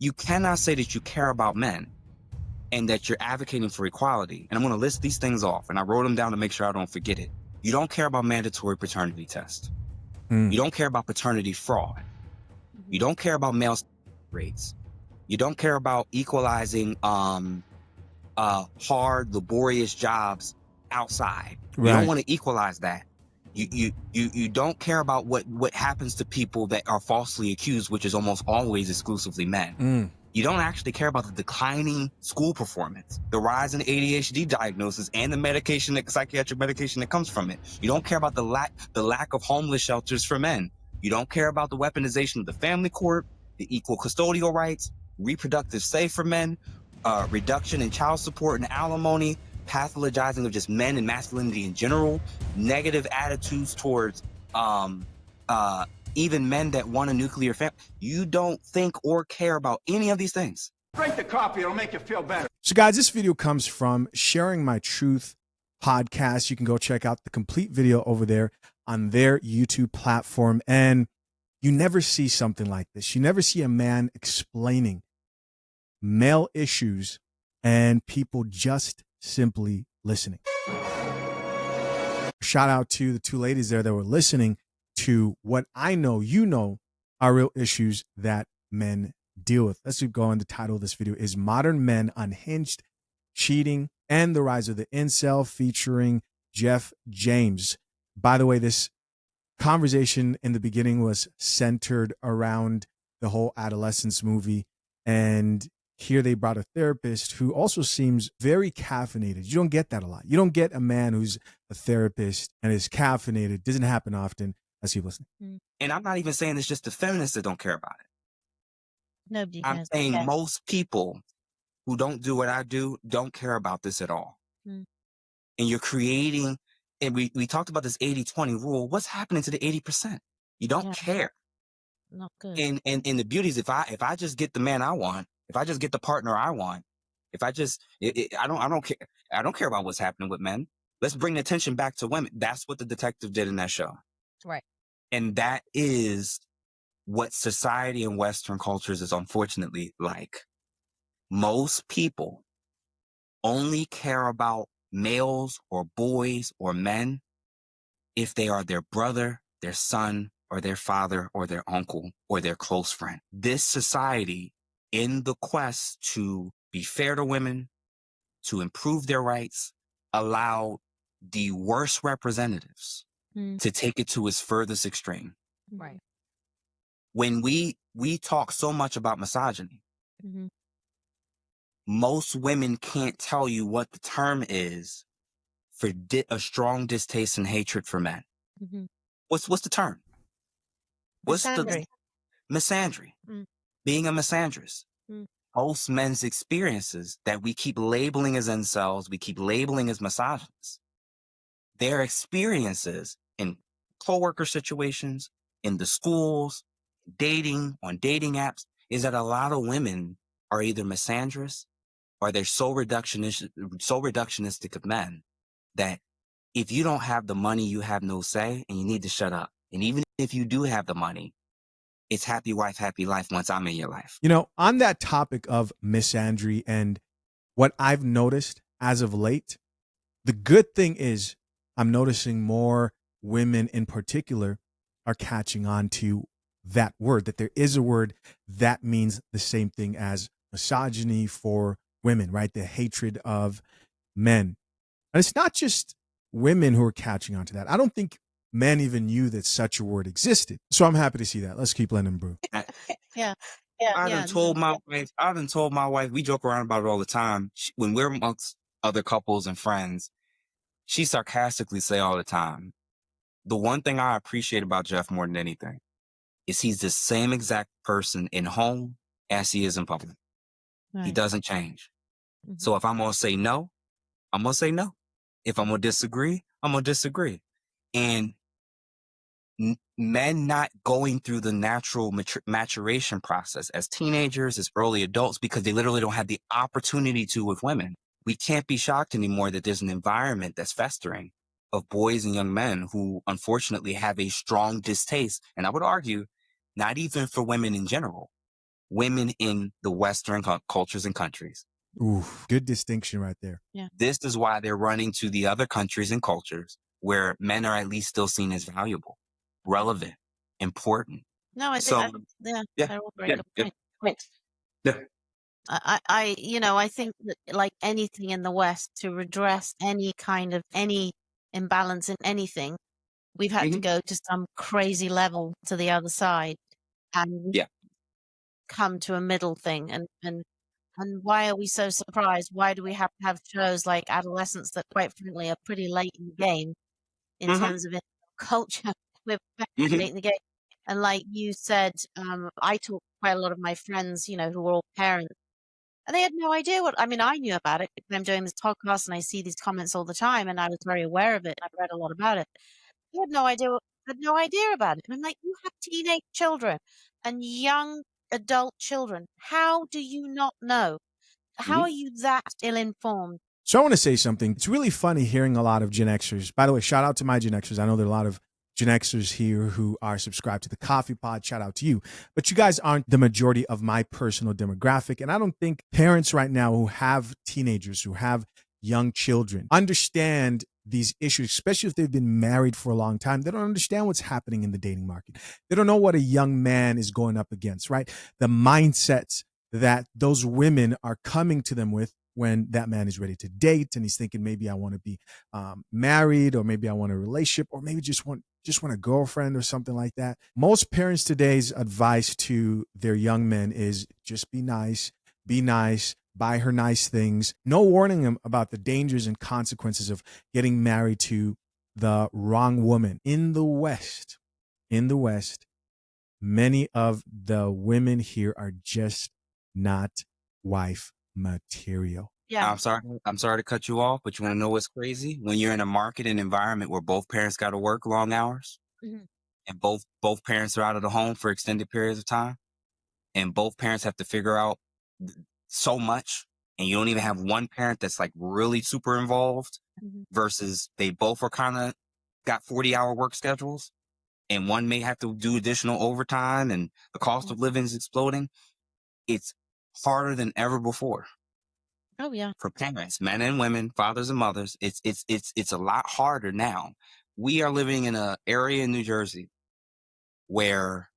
You cannot say that you care about men and that you're advocating for equality. And I'm going to list these things off, and I wrote them down to make sure I don't forget it. You don't care about mandatory paternity tests. You don't care about paternity fraud. You don't care about male rates. You don't care about equalizing hard, laborious jobs outside. You don't want to equalize that. You don't care about what happens to people that are falsely accused, which is almost always exclusively men. You don't actually care about the declining school performance, the rise in ADHD diagnosis, and the psychiatric medication that comes from it. You don't care about the lack of homeless shelters for men. You don't care about the weaponization of the family court, the equal custodial rights, reproductive say for men, reduction in child support and alimony, pathologizing of just men and masculinity in general, negative attitudes towards even men that want a nuclear family. You don't think or care about any of these things. Drink the coffee, it'll make you feel better. So guys, this video comes from Sharing My Truth podcast. You can go check out the complete video over there on their YouTube platform. And you never see something like this. You never see a man explaining male issues and people just simply listening. Shout out to the two ladies there that were listening to what I know, you know, are real issues that men deal with. Let's keep going. The title of this video is Modern Men Unhinged, Cheating, and the Rise of the Incel, featuring Jeff James. By the way, this conversation in the beginning was centered around the whole adolescence movie. And here they brought a therapist who also seems very caffeinated. You don't get that a lot. You don't get a man who's a therapist and is caffeinated. Doesn't happen often. Let's keep listening. And I'm not even saying it's just the feminists that don't care about it. Nobody I'm has saying that. most people who don't do what I do don't care about this at all. Mm. And you're creating, and we talked about this 80-20 rule. What's happening to the 80%? You don't care. Not good. And the beauty is if I just get the man I want, if I just get the partner I want, if I just, I don't care. I don't care about what's happening with men. Let's bring the attention back to women. That's what the detective did in that show. Right. And that is what society in Western cultures is unfortunately like. Most people only care about males or boys or men if they are their brother, their son, or their father, or their uncle, or their close friend. This society, in the quest to be fair to women, to improve their rights, allowed the worst representatives to take it to its furthest extreme. Right. When we talk so much about misogyny, most women can't tell you what the term is for a strong distaste and hatred for men. What's the term? What's Misandry. the misandry? Being a misandrist. Most men's experiences that we keep labeling as incels, we keep labeling as misogynists. Their experiences in coworker situations, in the schools, dating, on dating apps, is that a lot of women are either misandrous or they're so reductionistic of men that if you don't have the money, you have no say and you need to shut up. And even if you do have the money, it's happy wife, happy life once I'm in your life. You know, on that topic of misandry and what I've noticed as of late, the good thing is I'm noticing more women in particular are catching on to that word, that there is a word that means the same thing as misogyny for women, right? The hatred of men. And it's not just women who are catching on to that. I don't think men even knew that such a word existed. So I'm happy to see that. Let's keep letting them brew. Yeah. I done told my wife, we joke around about it all the time. When we're amongst other couples and friends, she sarcastically say all the time, the one thing I appreciate about Jeff more than anything is he's the same exact person in home as he is in public. Right. He doesn't change. So if I'm going to say no, I'm going to say no. If I'm going to disagree, I'm going to disagree. And men not going through the natural maturation process as teenagers, as early adults, because they literally don't have the opportunity to with women. We can't be shocked anymore that there's an environment that's festering of boys and young men who unfortunately have a strong distaste. And I would argue, not even for women in general, women in the Western cultures and countries. Ooh, good distinction right there. Yeah. This is why they're running to the other countries and cultures where men are at least still seen as valuable, relevant, important. No, I think, So, yeah, yeah, they're all very yeah, good yeah, points. yeah. I think that like anything in the West to redress any imbalance in anything, we've had to Mhm. go to some crazy level to the other side and Yeah. come to a middle thing. And why are we so surprised? Why do we have to have shows like Adolescence that, quite frankly, are pretty late in the game in Mhm. terms of culture? We're very Mhm. late in the game. And like you said, I talk to quite a lot of my friends, who are all parents, and they had no idea I knew about it because I'm doing this podcast and I see these comments all the time, and I was very aware of it. I've read a lot about it. They had no idea about it. And I'm like, you have teenage children and young adult children. How do you not know? How Mhm. are you that ill-informed? So I want to say something. It's really funny hearing a lot of Gen Xers. By the way, shout out to my Gen Xers. I know there are a lot of Gen Xers here who are subscribed to the Coffee Pod. Shout out to you. But you guys aren't the majority of my personal demographic. And I don't think parents right now who have teenagers, who have young children, understand these issues, especially if they've been married for a long time. They don't understand what's happening in the dating market. They don't know what a young man is going up against, right? The mindsets that those women are coming to them with when that man is ready to date and he's thinking, maybe I want to be married, or maybe I want a relationship, or maybe just want a girlfriend or something like that. Most parents today's advice to their young men is just be nice, buy her nice things. No warning them about the dangers and consequences of getting married to the wrong woman. In the West, many of the women here are just not wife material. Yeah. I'm sorry to cut you off, but you want to know what's crazy? When you're in a market and environment where both parents got to work long hours Mhm. and both parents are out of the home for extended periods of time, and both parents have to figure out so much, and you don't even have one parent that's like really super involved Mhm. versus they both are kind of got 40-hour work schedules, and one may have to do additional overtime and the cost of living is exploding. It's harder than ever before Oh, yeah. for parents, men and women, fathers and mothers. It's a lot harder now. We are living in an area in New Jersey where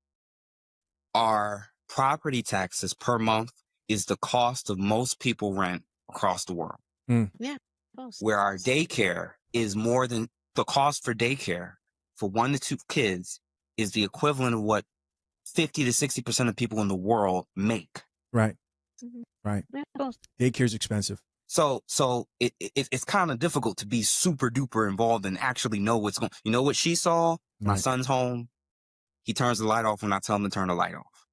our property taxes per month is the cost of most people rent across the world. Yeah, of course. Where our daycare is more than the cost for daycare for 1 to 2 kids is the equivalent of what 50 to 60% of people in the world make. Right. Mhm. Right. Yeah, of course. Daycare's expensive. So it's kind of difficult to be super duper involved and actually know what's going. You know what she saw? My Right. son's home. He turns the light off when I tell him to turn the light off,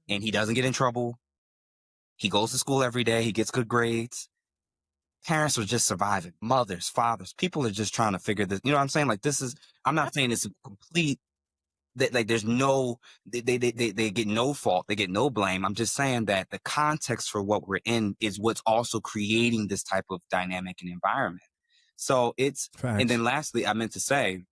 and he doesn't get in trouble. He goes to school every day. He gets good grades. Parents are just surviving. Mothers, fathers, people are just trying to figure this. You know what I'm saying? Like this is. I'm not saying it's a complete. That like there's no. They get no fault. They get no blame. I'm just saying that the context for what we're in is what's also creating this type of dynamic and environment. So it's. And Facts. then lastly, I meant to say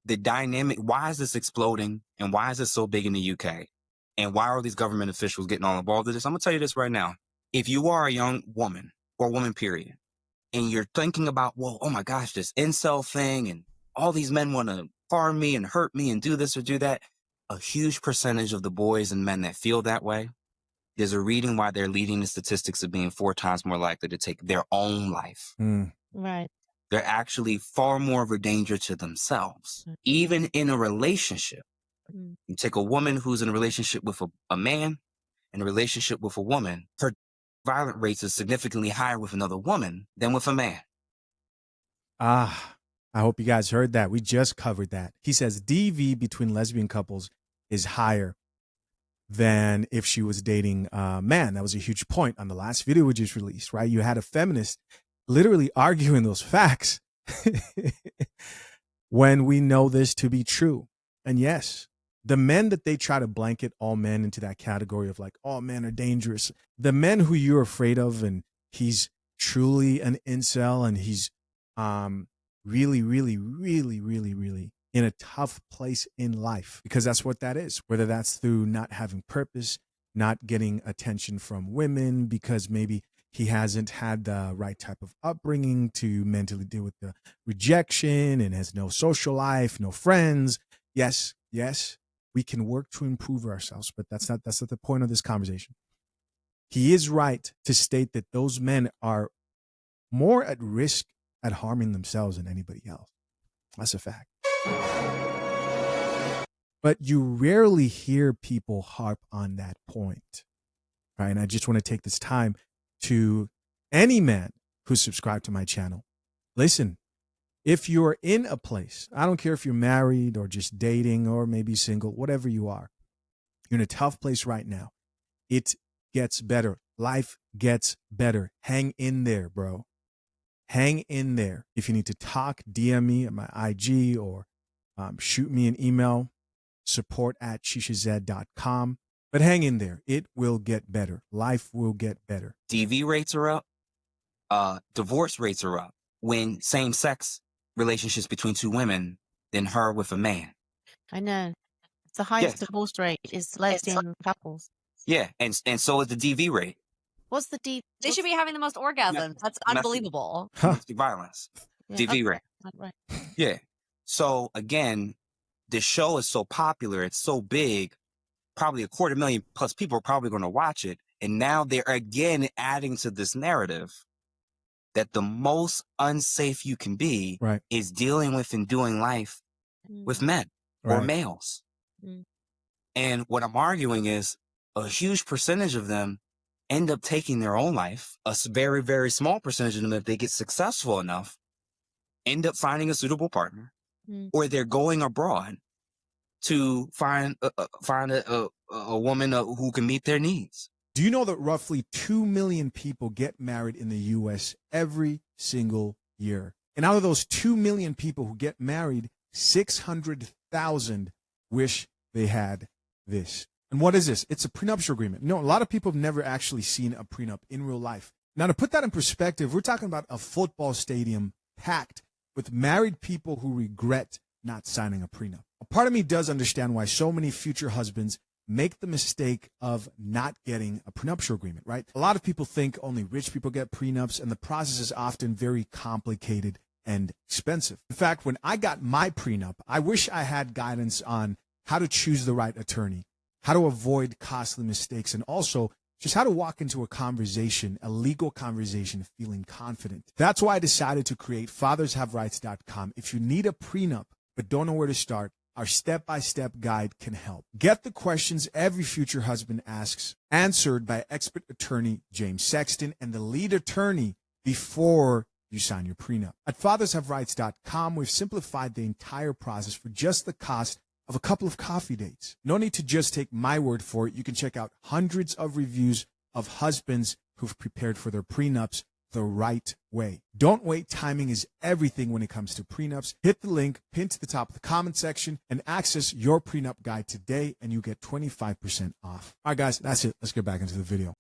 the dynamic. Why is this exploding? And why is this so big in the UK? And why are these government officials getting all involved in this? I'm gonna tell you this right now. If you are a young woman or woman, period, and you're thinking about, well, oh my gosh, this incel thing and all these men want to harm me and hurt me and do this or do that. A huge percentage of the boys and men that feel that way, there's a reason why they're leading the statistics of being 4 times more likely to take their own life. Right. They're actually far more of a danger to themselves. Even in a relationship, Mm. you take a woman who's in a relationship with a man and a relationship with a woman, her violent rates is significantly higher with another woman than with a man. I hope you guys heard that. We just covered that. He says DV between lesbian couples is higher than if she was dating a man. That was a huge point on the last video we just released, right? You had a feminist literally arguing those facts when we know this to be true. And yes, the men that they try to blanket all men into that category of like, all men are dangerous. The men who you're afraid of, and he's truly an incel and he's really, really, really, really, really in a tough place in life, because that's what that is, whether that's through not having purpose, not getting attention from women because maybe he hasn't had the right type of upbringing to mentally deal with the rejection and has no social life, no friends. Yes, we can work to improve ourselves, but that's not the point of this conversation. He is right to state that those men are more at risk at harming themselves than anybody else. That's a fact. But you rarely hear people harp on that point, right? And I just want to take this time to any man who's subscribed to my channel. Listen, if you're in a place, I don't care if you're married or just dating or maybe single, whatever you are, you're in a tough place right now. It gets better. Life gets better. Hang in there, bro. Hang in there. If you need to talk, DM me at my IG or shoot me an email, support@shishaz.com. But hang in there. It will get better. Life will get better. DV rates are up. Divorce rates are up when same-sex relationships between two women than her with a man. I know. It's the highest divorce rate is lesbian couples. Yeah, and so is the DV rate. What's the D? They should be having the most orgasms. That's unbelievable. Domestic violence. Yeah. DV rate. Right. Yeah. So again, the show is so popular, it's so big, probably 250,000+ people are probably going to watch it. And now they're again adding to this narrative that the most unsafe you can be is dealing with and doing life with men or males. And what I'm arguing is a huge percentage of them end up taking their own life. A very, very small percentage of them, if they get successful enough, end up finding a suitable partner, or they're going abroad to find a woman who can meet their needs. Do you know that roughly 2 million people get married in the U.S. every single year? And out of those 2 million people who get married, 600,000 wish they had this. And what is this? It's a prenuptial agreement. No, a lot of people have never actually seen a prenup in real life. Now, to put that in perspective, we're talking about a football stadium packed with married people who regret not signing a prenup. A part of me does understand why so many future husbands make the mistake of not getting a prenuptial agreement, right? A lot of people think only rich people get prenups, and the process is often very complicated and expensive. In fact, when I got my prenup, I wish I had guidance on how to choose the right attorney, how to avoid costly mistakes, and also just how to walk into a conversation, a legal conversation, feeling confident. That's why I decided to create fathershaverights.com. If you need a prenup but don't know where to start, our step-by-step guide can help. Get the questions every future husband asks answered by expert attorney James Sexton and the lead attorney before you sign your prenup. At fathershaverights.com, we've simplified the entire process for just the cost of a couple of coffee dates. No need to just take my word for it. You can check out hundreds of reviews of husbands who've prepared for their prenups the right way. Don't wait. Timing is everything when it comes to prenups. Hit the link pinned to the top of the comment section and access your prenup guide today, and you get 25% off. All right, guys, that's it. Let's get back into the video.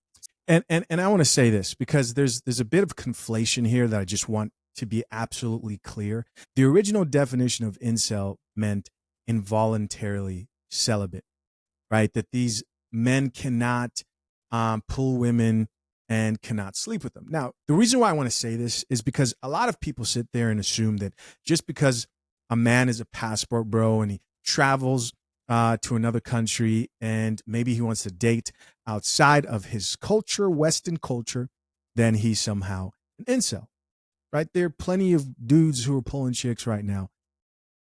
And I want to say this because there's a bit of conflation here that I just want to be absolutely clear. The original definition of incel meant involuntarily celibate, right? That these men cannot pull women and cannot sleep with them. Now, the reason why I want to say this is because a lot of people sit there and assume that just because a man is a passport bro and he travels to another country and maybe he wants to date outside of his culture, Western culture, then he's somehow an incel, right? There are plenty of dudes who are pulling chicks right now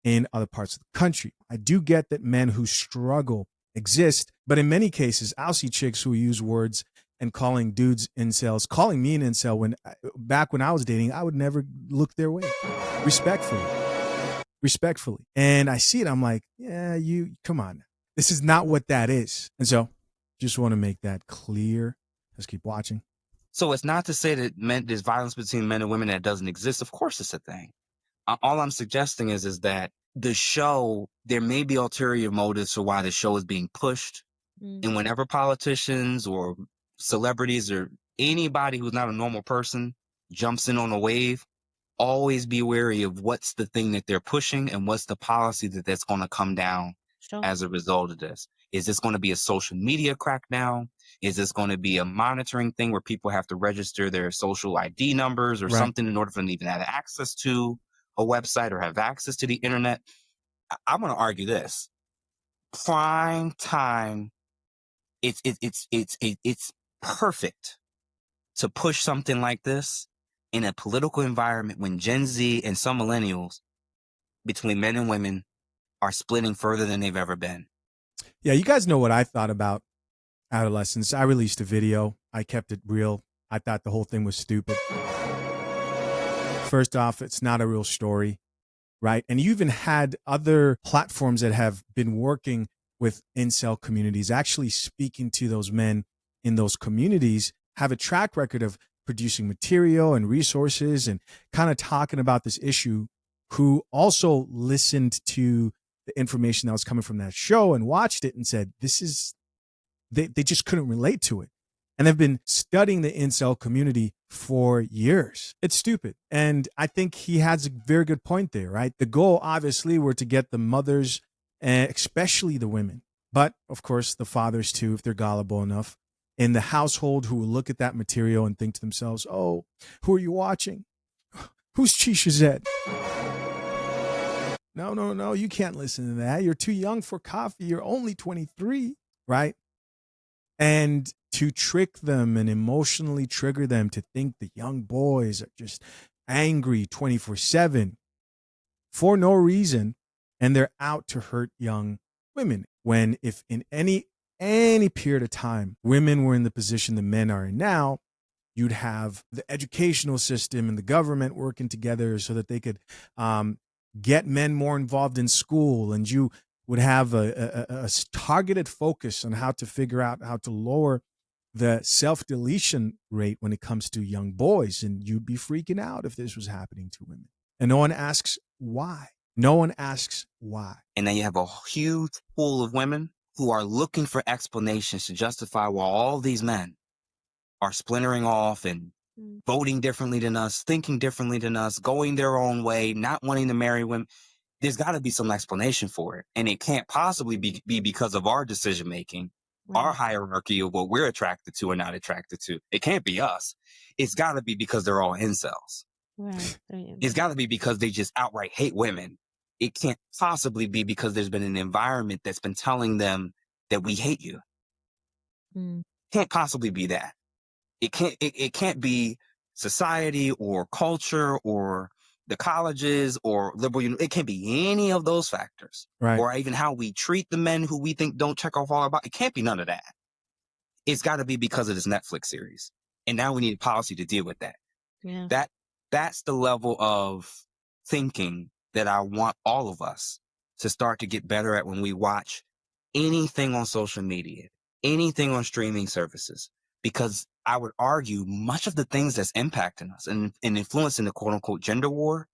in other parts of the country. I do get that men who struggle exist, but in many cases, I'll see chicks who use words and calling dudes incels, calling me an incel when back when I was dating, I would never look their way. Respectfully. And I see it, I'm like, yeah, you come on. This is not what that is. And so just want to make that clear. Let's keep watching. So it's not to say that there's violence between men and women that doesn't exist. Of course it's a thing. All I'm suggesting is that the show, there may be ulterior motives for why the show is being pushed. And whenever politicians or celebrities or anybody who's not a normal person jumps in on a wave, always be wary of what's the thing that they're pushing and what's the policy that's going to come down as a result of this. Is this going to be a social media crackdown? Is this going to be a monitoring thing where people have to register their social ID numbers or something in order for them to even have access to a website or have access to the internet? I'm going to argue this. Prime time, it's perfect to push something like this in a political environment when Gen Z and some millennials, between men and women, are splitting further than they've ever been. Yeah, you guys know what I thought about adolescence. I released a video. I kept it real. I thought the whole thing was stupid. First off, it's not a real story, right? And you even had other platforms that have been working with incel communities, actually speaking to those men in those communities, have a track record of producing material and resources and kind of talking about this issue, who also listened to the information that was coming from that show and watched it and said, this is, they just couldn't relate to it. And they've been studying the incel community for years. It's stupid. And I think he has a very good point there, right? The goal, obviously, were to get the mothers, especially the women, but of course the fathers too, if they're gullible enough, in the household, who will look at that material and think to themselves, oh, who are you watching? Who's Chisha Zed? No, you can't listen to that. You're too young for coffee. You're only 23, right? And to trick them and emotionally trigger them to think the young boys are just angry 24/7 for no reason, and they're out to hurt young women. When if in any period of time women were in the position the men are in now, you'd have the educational system and the government working together so that they could get men more involved in school, and you would have a targeted focus on how to figure out how to lower the self-deletion rate when it comes to young boys. And you'd be freaking out if this was happening to women. And no one asks why. No one asks why. And then you have a huge pool of women who are looking for explanations to justify why all these men are splintering off and voting differently than us, thinking differently than us, going their own way, not wanting to marry women. There's got to be some explanation for it. And it can't possibly be because of our decision making, our hierarchy of what we're attracted to or not attracted to. It can't be us. It's got to be because they're all incels. Right. It's got to be because they just outright hate women. It can't possibly be because there's been an environment that's been telling them that we hate you. Can't possibly be that. It can't be society or culture or the colleges or liberal. It can't be any of those factors, right? Or even how we treat the men who we think don't check off all our boxes. It can't be none of that. It's got to be because of this Netflix series, and now we need a policy to deal with that. Yeah. That's the level of thinking that I want all of us to start to get better at when we watch anything on social media, anything on streaming services, because I would argue much of the things that's impacting us and influencing the quote unquote gender war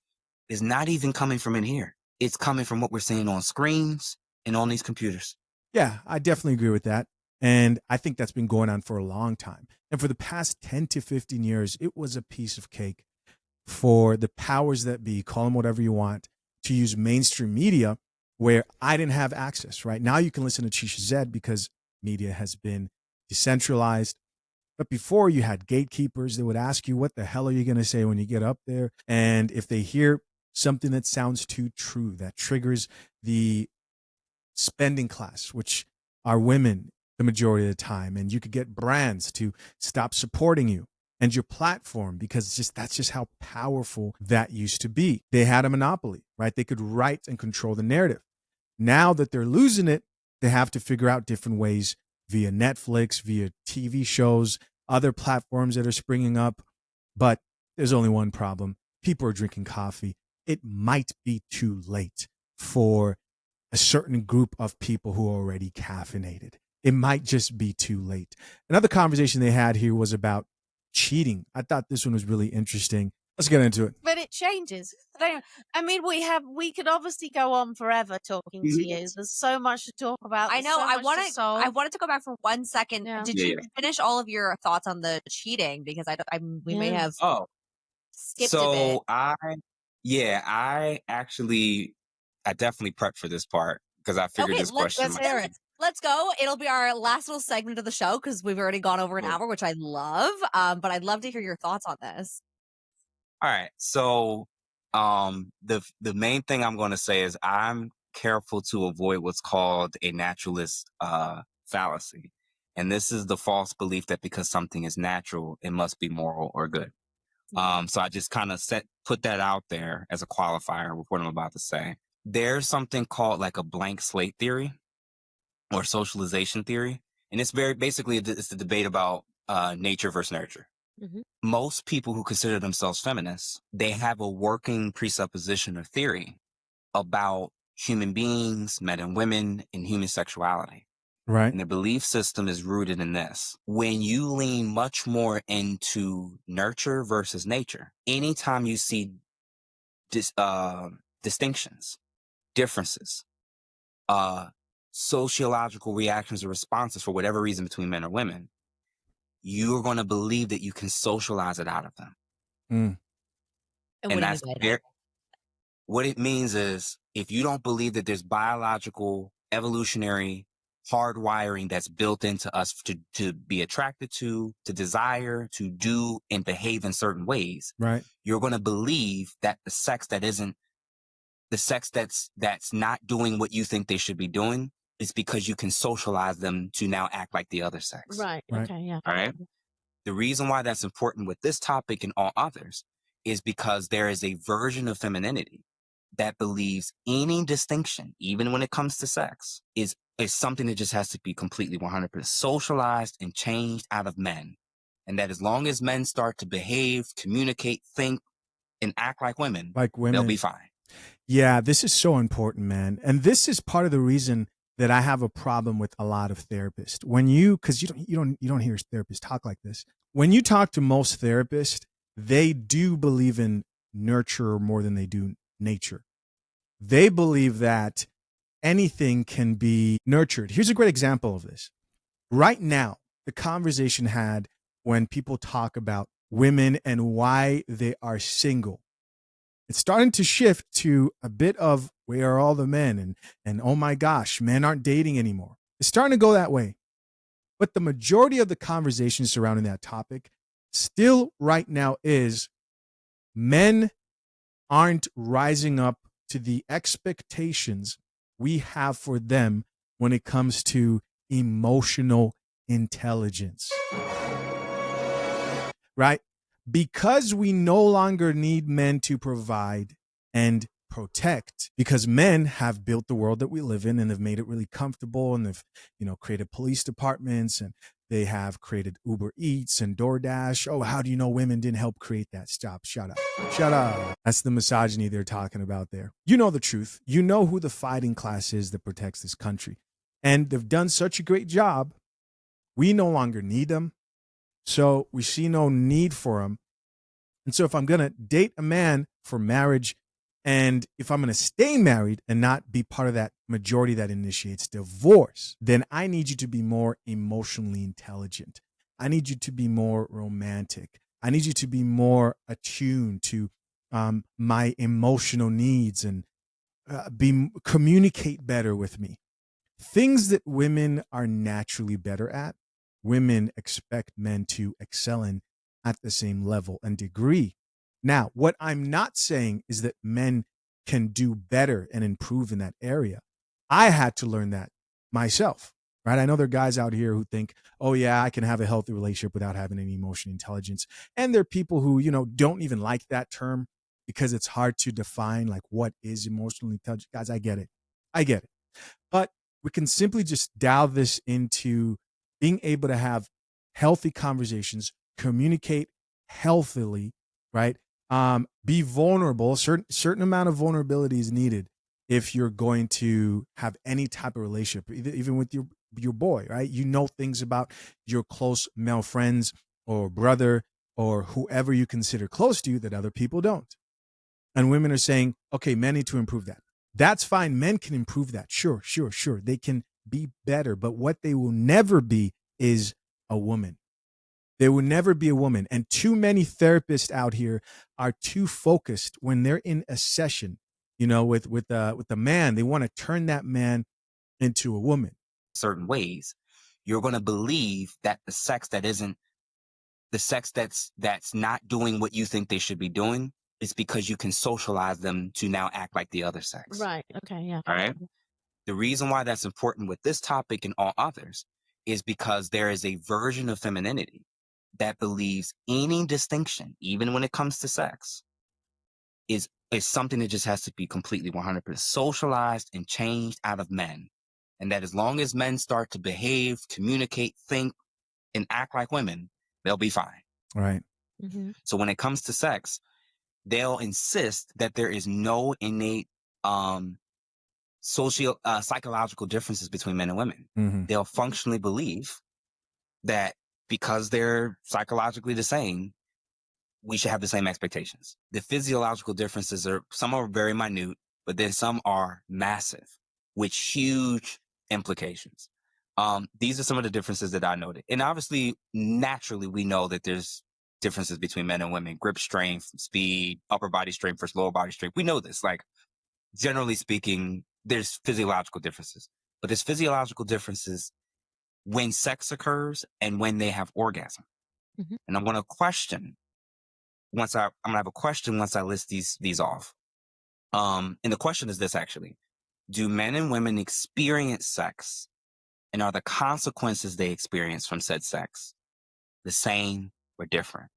is not even coming from in here. It's coming from what we're seeing on screens and on these computers. Yeah, I definitely agree with that. And I think that's been going on for a long time. And for the past 10 to 15 years, it was a piece of cake for the powers that be, call them whatever you want, to use mainstream media where I didn't have access, right? Now you can listen to Chisha Zed because media has been decentralized. But before, you had gatekeepers that would ask you, what the hell are you going to say when you get up there? And if they hear something that sounds too true, that triggers the spending class, which are women the majority of the time, and you could get brands to stop supporting you and your platform, because that's just how powerful that used to be. They had a monopoly, right? They could write and control the narrative. Now that they're losing it, they have to figure out different ways via Netflix, via TV shows, other platforms that are springing up. But there's only one problem. People are drinking coffee. It might be too late for a certain group of people who are already caffeinated. It might just be too late. Another conversation they had here was about cheating. I thought this one was really interesting. Let's get into it. But it changes. I mean, we could obviously go on forever talking to you. There's so much to talk about. I know. So I want wanted to go back for 1 second. Yeah. Did you finish all of your thoughts on the cheating? Because we may have skipped a bit. I definitely prepped for this part because I figured this question. Let's hear it. let's go. It'll be our last little segment of the show because we've already gone over an hour, which I love. But I'd love to hear your thoughts on this. All right. So the main thing I'm going to say is I'm careful to avoid what's called a naturalist fallacy. And this is the false belief that because something is natural, it must be moral or good. So I just kind of put that out there as a qualifier with what I'm about to say. There's something called like a blank slate theory or socialization theory. And it's basically it's the debate about nature versus nurture. Mm-hmm. Most people who consider themselves feminists, they have a working presupposition or theory about human beings, men and women, and human sexuality. Right. And the belief system is rooted in this. When you lean much more into nurture versus nature, anytime you see distinctions, differences, sociological reactions or responses for whatever reason between men or women, you're going to believe that you can socialize it out of them. Mm. And what do you mean by that? What it means is if you don't believe that there's biological, evolutionary hardwiring that's built into us to be attracted to desire, to do and behave in certain ways, right, you're going to believe that the sex that's not doing what you think they should be doing is because you can socialize them to now act like the other sex. Right. Okay. Yeah. All right. The reason why that's important with this topic and all others is because there is a version of femininity that believes any distinction, even when it comes to sex, is something that just has to be completely 100% socialized and changed out of men. And that as long as men start to behave, communicate, think, and act like women, they'll be fine. Yeah, this is so important, man. And this is part of the reason that I have a problem with a lot of therapists. Because you don't hear therapists talk like this. When you talk to most therapists, they do believe in nurture more than they do nature. They believe that anything can be nurtured. Here's a great example of this. Right now, the conversation had when people talk about women and why they are single. It's starting to shift to a bit of where are all the men and oh my gosh, men aren't dating anymore. It's starting to go that way. But the majority of the conversation surrounding that topic still right now is men aren't rising up to the expectations we have for them when it comes to emotional intelligence. Right? Because we no longer need men to provide and protect, because men have built the world that we live in and have made it really comfortable, and they've, created police departments, and they have created Uber Eats and DoorDash. Oh, how do you know women didn't help create that? Shut up. That's the misogyny they're talking about there. You know the truth. You know who the fighting class is that protects this country. And they've done such a great job. We no longer need them. So we see no need for them. And so if I'm going to date a man for marriage, and if I'm going to stay married and not be part of that majority that initiates divorce, then I need you to be more emotionally intelligent. I need you to be more romantic. I need you to be more attuned to my emotional needs and communicate better with me. Things that women are naturally better at, women expect men to excel in at the same level and degree. Now, what I'm not saying is that men can do better and improve in that area. I had to learn that myself, right? I know there are guys out here who think, oh yeah, I can have a healthy relationship without having any emotional intelligence. And there are people who, don't even like that term because it's hard to define like what is emotional intelligence. Guys, I get it. But we can simply just dial this into being able to have healthy conversations, communicate healthily, right? Be vulnerable. Certain amount of vulnerability is needed if you're going to have any type of relationship, even with your boy, right? You know things about your close male friends or brother or whoever you consider close to you that other people don't. And women are saying, okay, men need to improve that. That's fine. Men can improve that. Sure. They can be better. But what they will never be is a woman. They will never be a woman. And too many therapists out here are too focused when they're in a session, with a man. They want to turn that man into a woman. certain ways, you're going to believe that the sex that isn't the sex that's not doing what you think they should be doing is because you can socialize them to now act like the other sex. Right. Okay. Yeah. All right. The reason why that's important with this topic and all others is because there is a version of femininity that believes any distinction, even when it comes to sex, is something that just has to be completely 100% socialized and changed out of men. And that as long as men start to behave, communicate, think, and act like women, they'll be fine. Right. Mm-hmm. So when it comes to sex, they'll insist that there is no innate psychological differences between men and women. Mm-hmm. They'll functionally believe that because they're psychologically the same, we should have the same expectations. The physiological differences some are very minute, but then some are massive with huge implications. These are some of the differences that I noted. And obviously, naturally, we know that there's differences between men and women: grip strength, speed, upper body strength versus lower body strength. We know this. Like, generally speaking, there's physiological differences, but there's physiological differences when sex occurs and when they have orgasm. Mhm. And I'm going to question I'm going to have a question once I list these off. And the question is this, actually: do men and women experience sex, and are the consequences they experience from said sex the same or different?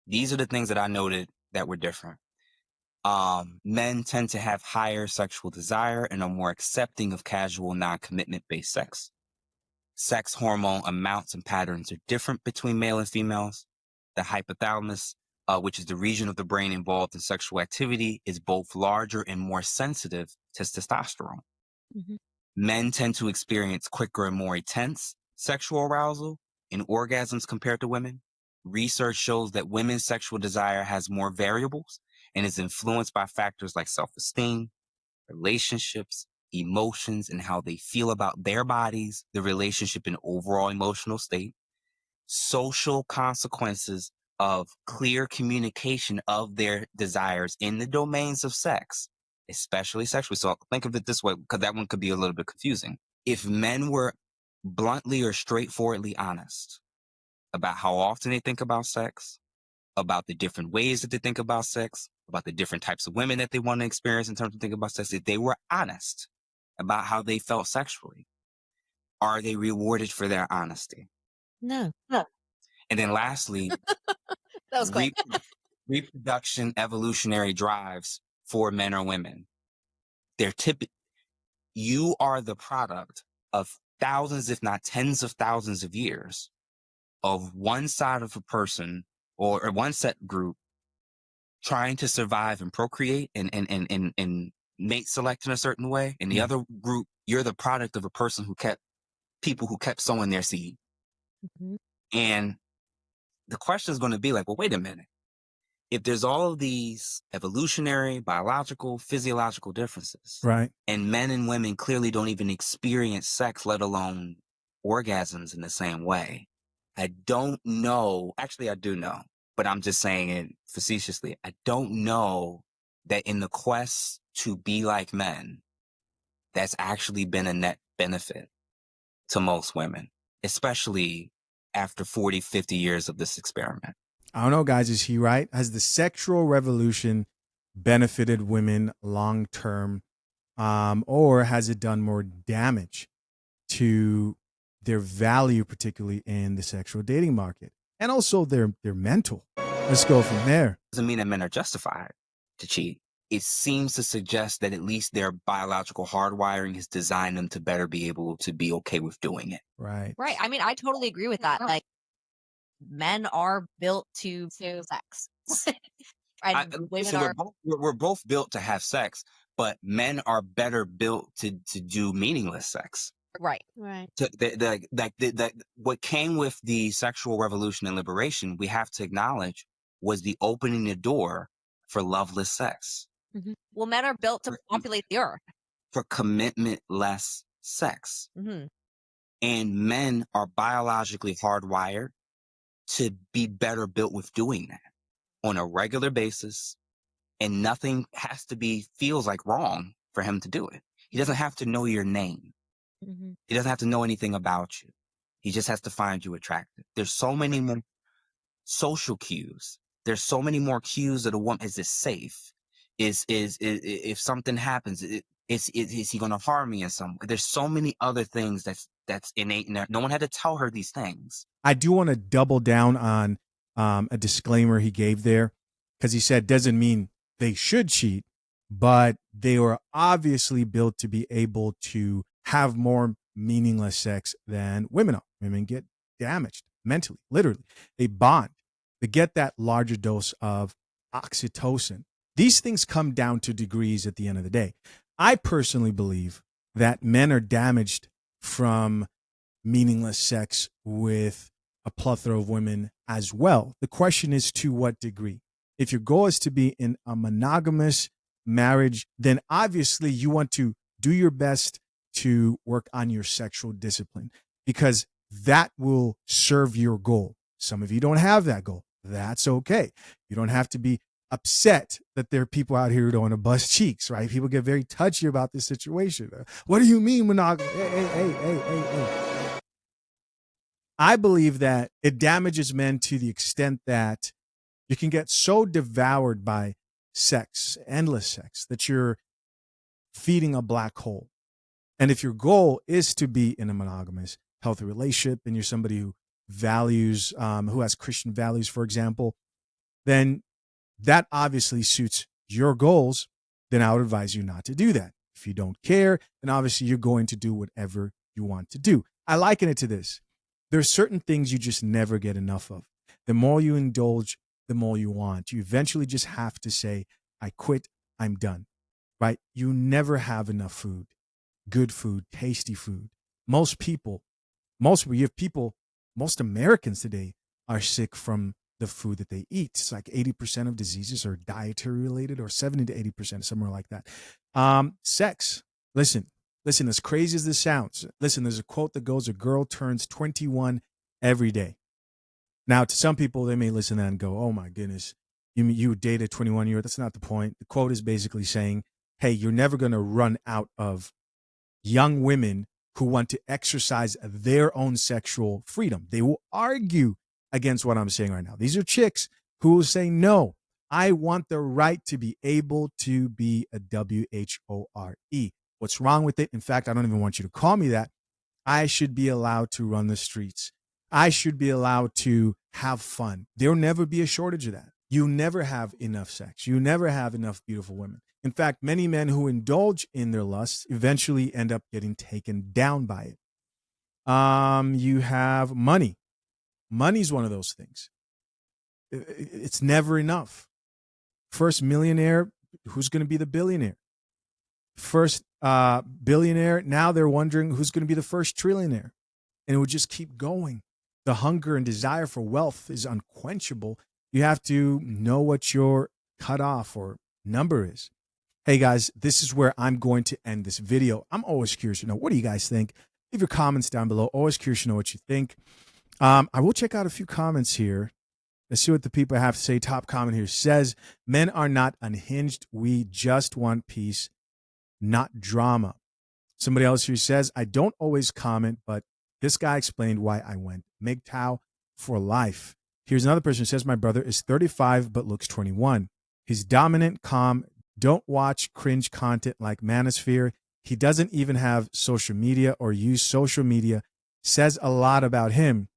These are the things that I noted that were different. Men tend to have higher sexual desire and are more accepting of casual, non-commitment based sex. Sex hormone amounts and patterns are different between male and females. The hypothalamus, which is the region of the brain involved in sexual activity, is both larger and more sensitive to testosterone. Mhm. Men tend to experience quicker and more intense sexual arousal and orgasms compared to women. Research shows that women's sexual desire has more variables and is influenced by factors like self-esteem, relationships, emotions, and how they feel about their bodies, the relationship and overall emotional state, social consequences of clear communication of their desires in the domains of sex, especially sexually. So think of it this way, because that one could be a little bit confusing. If men were bluntly or straightforwardly honest about how often they think about sex, about the different ways that they think about sex, about the different types of women that they want to experience in terms of thinking about sex, if they were honest about how they felt sexually, are they rewarded for their honesty? No. And then lastly, That was quick. reproduction evolutionary drives for men or women. You are the product of thousands, if not tens of thousands of years of one side of a person or one set group trying to survive and procreate and mate select in a certain way. And the Mm. other group, you're the product of a person people who kept sowing their seed. Mhm. And the question is going to be like, well, wait a minute. If there's all of these evolutionary, biological, physiological differences, Right. and men and women clearly don't even experience sex, let alone orgasms in the same way, I don't know. Actually, I do know, but I'm just saying it facetiously. I don't know that in the quest to be like men, that's actually been a net benefit to most women, especially after 40, 50 years of this experiment. I don't know, guys. Is he right? Has the sexual revolution benefited women long term, or has it done more damage to their value, particularly in the sexual dating market, and also their mental? Let's go from there. Doesn't mean that men are justified to cheat. It seems to suggest that at least their biological hardwiring has designed them to better be able to be okay with doing it. Right. Right. I mean, I totally agree with that. Like, men are built to sex. And women Listen, are we're both built to have sex, but men are better built to do meaningless sex. right. Right. What came with the sexual revolution and liberation, we have to acknowledge, was the opening the door for loveless sex, Well, men are built to populate the earth. for commitment-less sex. Mhm. And men are biologically hardwired to be better built with doing that on a regular basis. And nothing feels like wrong for him to do it. He doesn't have to know your name. Mhm. He doesn't have to know anything about you. He just has to find you attractive. There's so many more social cues. There's so many more cues that a woman is safe. Is if something happens, is he going to harm me in some way? There's so many other things that's innate in there. No one had to tell her these things. I do want to double down on a disclaimer he gave there, because he said doesn't mean they should cheat, but they were obviously built to be able to have more meaningless sex than women are. Women get damaged mentally, literally. They bond. They get that larger dose of oxytocin. These things come down to degrees at the end of the day. I personally believe that men are damaged from meaningless sex with a plethora of women as well. The question is to what degree? If your goal is to be in a monogamous marriage, then obviously you want to do your best to work on your sexual discipline, because that will serve your goal. Some of you don't have that goal. That's okay. You don't have to be upset that there are people out here who don't want to bust cheeks, right? People get very touchy about this situation. What do you mean monogamy? Hey. I believe that it damages men to the extent that you can get so devoured by sex, endless sex, that you're feeding a black hole. And if your goal is to be in a monogamous, healthy relationship, and you're somebody who values, who has Christian values, for example, then that obviously suits your goals. Then I would advise you not to do that. If you don't care, then obviously you're going to do whatever you want to do. I liken it to this. There's certain things you just never get enough of. The more you indulge, the more you want. You eventually just have to say, I quit, I'm done, right? You never have enough food, good food, tasty food. Most Americans today are sick from the food that they eat. It's like 80% of diseases are dietary related, or 70 to 80%, somewhere like that. Sex. Listen, as crazy as this sounds, listen, there's a quote that goes, a girl turns 21 every day. Now, to some people, they may listen to that and go, oh my goodness, you date a 21-year-old. That's not the point. The quote is basically saying, hey, you're never going to run out of young women who want to exercise their own sexual freedom. They will argue against what I'm saying right now. These are chicks who will say, no, I want the right to be able to be a WHORE. What's wrong with it? In fact, I don't even want you to call me that. I should be allowed to run the streets. I should be allowed to have fun. There'll never be a shortage of that. You never have enough sex. You never have enough beautiful women. In fact, many men who indulge in their lusts eventually end up getting taken down by it. You have money. Money's one of those things. It's never enough. First millionaire, who's going to be the billionaire? First billionaire, now they're wondering who's going to be the first trillionaire. And it would just keep going. The hunger and desire for wealth is unquenchable. You have to know what your cutoff or number is. Hey guys, this is where I'm going to end this video. I'm always curious to know, what do you guys think? Leave your comments down below. Always curious to know what you think. I will check out a few comments here. Let's see what the people have to say. Top comment here says, men are not unhinged. We just want peace, not drama. Somebody else here says, I don't always comment, but this guy explained why I went. MGTOW for life. Here's another person who says, my brother is 35 but looks 21. He's dominant, calm, don't watch cringe content like Manosphere. He doesn't even have social media or use social media. Says a lot about him.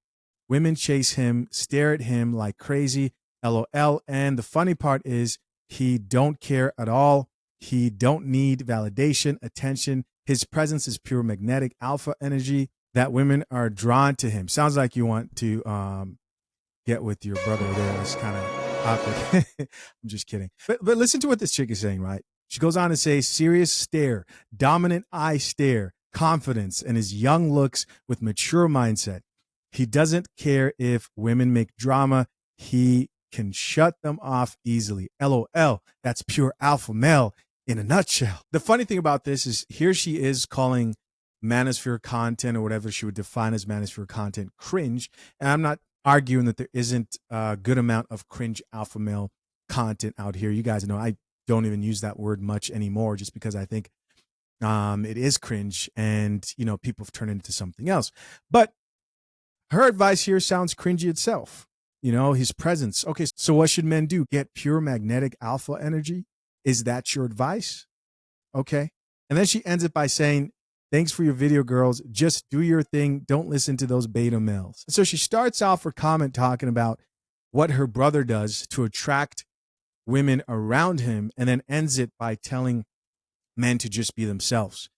Women chase him, stare at him like crazy. LOL. And the funny part is he don't care at all. He don't need validation, attention. His presence is pure magnetic alpha energy that women are drawn to him. Sounds like you want to get with your brother there. It's kind of awkward. I'm just kidding. But listen to what this chick is saying, right? She goes on to say, serious stare, dominant eye stare, confidence, and his young looks with mature mindset. He doesn't care if women make drama. He can shut them off easily. LOL. That's pure alpha male in a nutshell. The funny thing about this is here she is calling Manosphere content, or whatever she would define as Manosphere content, cringe. And I'm not arguing that there isn't a good amount of cringe alpha male content out here. You guys know I don't even use that word much anymore, just because I think It is cringe, and people have turned it into something else. But her advice here sounds cringy itself. His presence. Okay, so what should men do? Get pure magnetic alpha energy? Is that your advice? Okay. And then she ends it by saying, thanks for your video, girls. Just do your thing. Don't listen to those beta males. So she starts off her comment talking about what her brother does to attract women around him, and then ends it by telling men to just be themselves.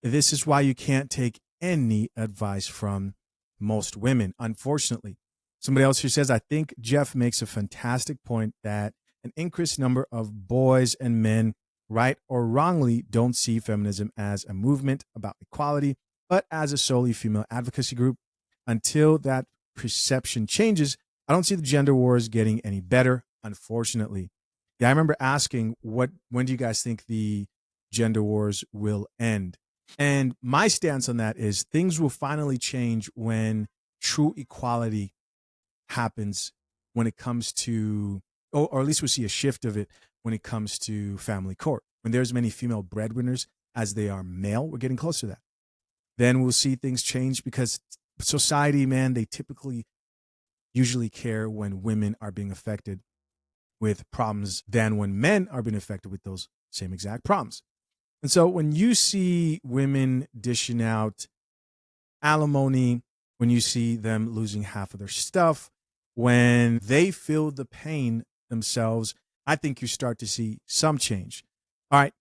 This is why you can't take any advice from most women, unfortunately. Somebody else here says, I think Jeff makes a fantastic point that an increased number of boys and men, right or wrongly, don't see feminism as a movement about equality, but as a solely female advocacy group. Until that perception changes, I don't see the gender wars getting any better, unfortunately. Yeah, I remember asking, when do you guys think the gender wars will end? And my stance on that is things will finally change when true equality happens when it comes to, or at least we'll see a shift of it when it comes to family court. When there's many female breadwinners as they are male, we're getting close to that. Then we'll see things change, because society, man, they usually care when women are being affected with problems than when men are being affected with those same exact problems. And so when you see women dishing out alimony, when you see them losing half of their stuff, when they feel the pain themselves, I think you start to see some change. All right,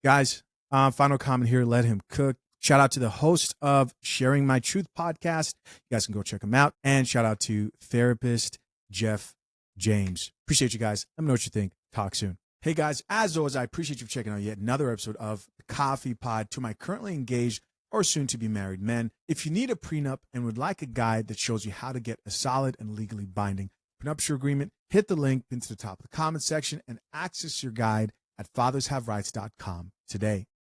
guys, final comment here. Let him cook. Shout out to the host of Sharing My Truth podcast. You guys can go check him out. And shout out to therapist Jeff James. Appreciate you guys. Let me know what you think. Talk soon. Hey guys, as always, I appreciate you for checking out yet another episode of the Coffee Pod. To my currently engaged or soon to be married men, if you need a prenup and would like a guide that shows you how to get a solid and legally binding prenuptial agreement, hit the link pinned to the top of the comment section and access your guide at fathershaverights.com today.